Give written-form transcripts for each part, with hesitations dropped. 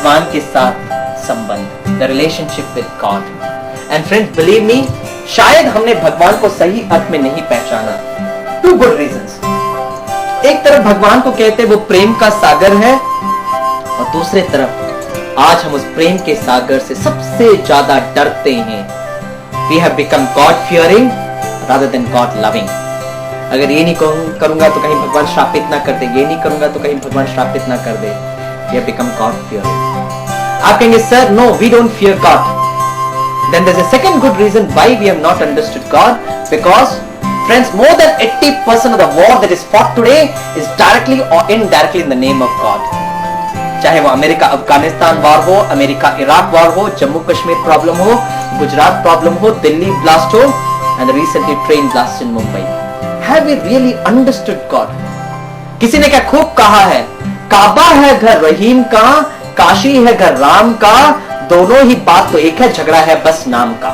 भगवान के साथ संबंध, the relationship with God. And friends, believe me, शायद हमने भगवान को सही अर्थ में नहीं पहचाना। Two good reasons. एक तरफ भगवान को कहते वो प्रेम का सागर है, और दूसरे तरफ आज हम उस प्रेम के सागर से सबसे ज्यादा डरते हैं। We have become God fearing rather than God loving। अगर ये नहीं करूंगा तो कहीं भगवान श्रापित ना कर दे, ये नहीं करूंगा तो कहीं भगवान श्रापित ना कर दे। We have become God fearing। आप कहेंगे sir, no, we don't fear God। Then there's a second good reason why we have not understood God, because friends, more than 80% of the war that is fought today is directly or indirectly in the name of God। चाहे वो America Afghanistan वार हो, America Iraq वार हो, Jammu Kashmir problem हो, Gujarat problem हो, Delhi blast हो, and recently train blast in Mumbai. Have we really understood God? किसी ने क्या खूब कहा है, काबा है घर रहीम का, काशी है घर राम का, दोनों ही बात तो एक है, झगड़ा है बस नाम का।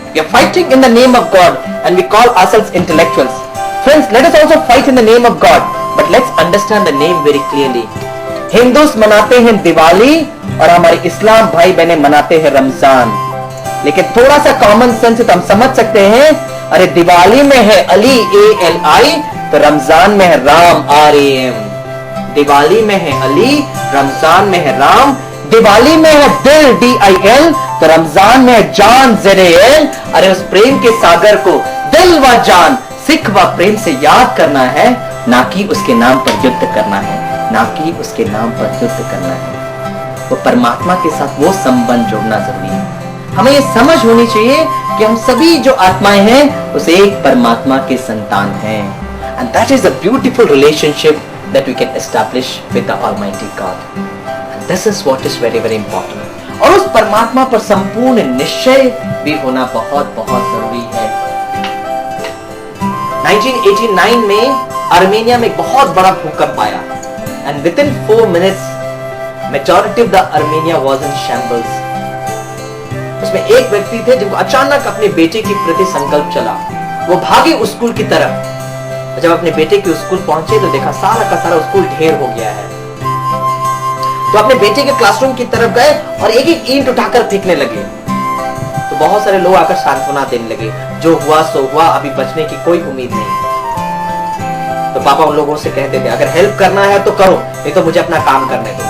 We are fighting in the name of God and we call ourselves intellectuals। Friends, let us also fight in the name of God, but let's understand the name very clearly। Hindus मनाते हैं दिवाली और हमारे इस्लाम भाई बहने मनाते हैं रमजान। लेकिन थोड़ा सा कॉमन सेंस तो हम समझ सकते हैं, अरे दिवाली में है अली ALI, तो रमजान में है राम RAM। दिवाली में है अली, रमजान में है राम। दिवाली में है दिल DIL, तो रमजान में है जान ZAL। अरे उस प्रेम के सागर को दिल व जान, सिख व प्रेम से याद करना है, ना कि उसके नाम पर युद्ध करना है, ना कि उसके नाम पर युद्ध करना है। वो परमात्मा के साथ वो संबंध जोड़ना जरूरी है। हमें ये समझ होनी चाहिए कि हम सभी जो आत्माएं हैं उस एक परमात्मा के संतान हैं। And that is a beautiful relationship that we can establish with the Almighty God। And this is what is very very important। और उस परमात्मा पर संपूर्ण निश्चय भी होना बहुत बहुत जरूरी है। 1989 में आर्मेनिया में एक बहुत बड़ा भूकंप आया, and within 4 minutes majority of the Armenia was in shambles। उसमें एक व्यक्ति थे जिनको अचानक अपने बेटे के प्रति संकल्प चला, वो भागे उस स्कूल की तरफ। जब अपने बेटे के स्कूल पहुंचे तो देखा सारा का सारा स्कूल ढेर हो गया है। तो अपने बेटे के क्लासरूम की तरफ गए और एक एक ईंट उठाकर फेंकने लगे। तो बहुत सारे लोग आकर सांत्वना देने लगे, जो हुआ सो हुआ, अभी बचने की कोई उम्मीद नहीं। तो पापा उन लोगों से कहते थे, अगर हेल्प करना है तो करो, नहीं तो मुझे अपना काम करने दो।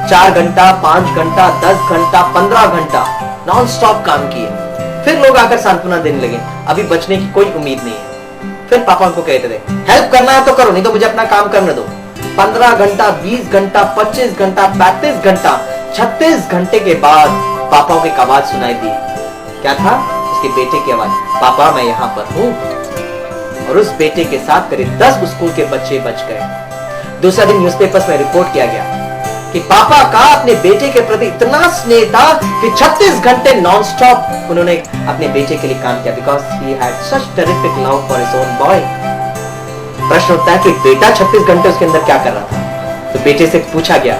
4 घंटा, 5 घंटा, 10 घंटा, 15 घंटा नॉन स्टॉप काम किए। फिर लोग आकर सांत्वना देने लगे, अभी बचने की कोई उम्मीद नहीं है। फिर पापा उनको कहते थे, हेल्प करना है तो करो, नहीं तो मुझे अपना काम करने दो। 15 घंटा, 20 घंटा, 25 घंटा, 35 घंटा, 36 घंटे के बाद पापा को एक आवाज सुनाई दी। क्या था? उसके बेटे की आवाज, पापा मैं यहाँ पर हूँ। और उस बेटे के साथ करीब 10 स्कूल के बच्चे बच गए। दूसरा दिन न्यूज़पेपर्स में रिपोर्ट किया गया कि पापा का अपने बेटे के प्रति इतना स्नेह था कि 36 घंटे नॉनस्टॉप उन्होंने अपने बेटे के लिए काम किया, because he had such terrific love for his own boy. प्रश्न उठता है कि बेटा 36 घंटे उसके अंदर क्या कर रहा था? तो बेटे से पूछा गया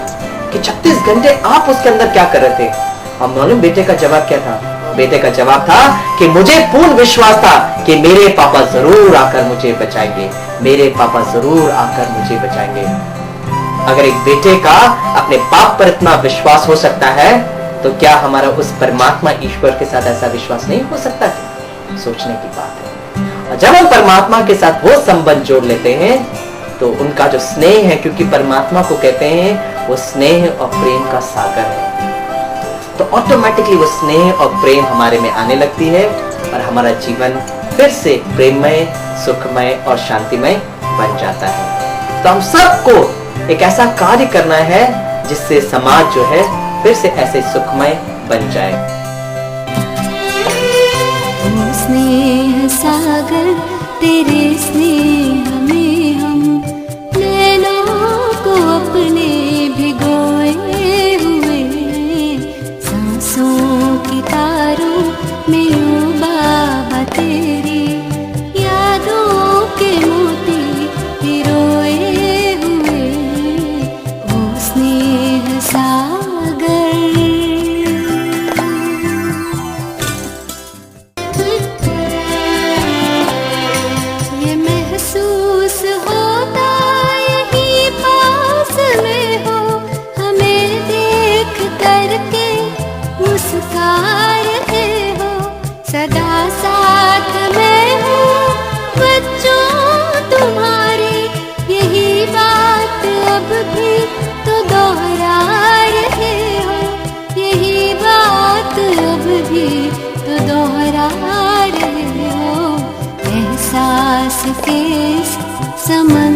कि 36 घंटे आप उसके अंदर क्या कर रहे थे? हम मालूम बेटे का जवाब क्या था? बेटे का जवाब था कि मुझे पूर्ण विश्वास था कि मेरे पापा जरूर आकर मुझे बचाएंगे, मेरे पापा जरूर आकर मुझे बचाएंगे। अगर एक बेटे का अपने बाप पर इतना विश्वास हो सकता है, तो क्या हमारा उस परमात्मा ईश्वर के साथ ऐसा विश्वास नहीं हो सकता? सोचने की बात है। और जब हम परमात्मा के साथ वो संबंध जोड़ लेते हैं, तो उनका जो स्नेह है, क्योंकि परमात्मा को कहते हैं वो स्नेह और प्रेम का सागर है, तो ऑटोमेटिकली वो स्नेह और प्रेम हमारे में आने लगती है और हमारा जीवन फिर से प्रेममय, सुखमय और शांतिमय बन जाता है। तो हम सबको एक ऐसा कार्य करना है जिससे समाज जो है फिर से ऐसे सुखमय बन जाए। स्नेह सागर तेरे स्नेह में हम नैनों को अपने भिगोए हुए, सांसों की तारों में ओ बाबा तेरी यादों के मोती पिरोए हुए, ओ स्नेह सागर। ये महसूस समझ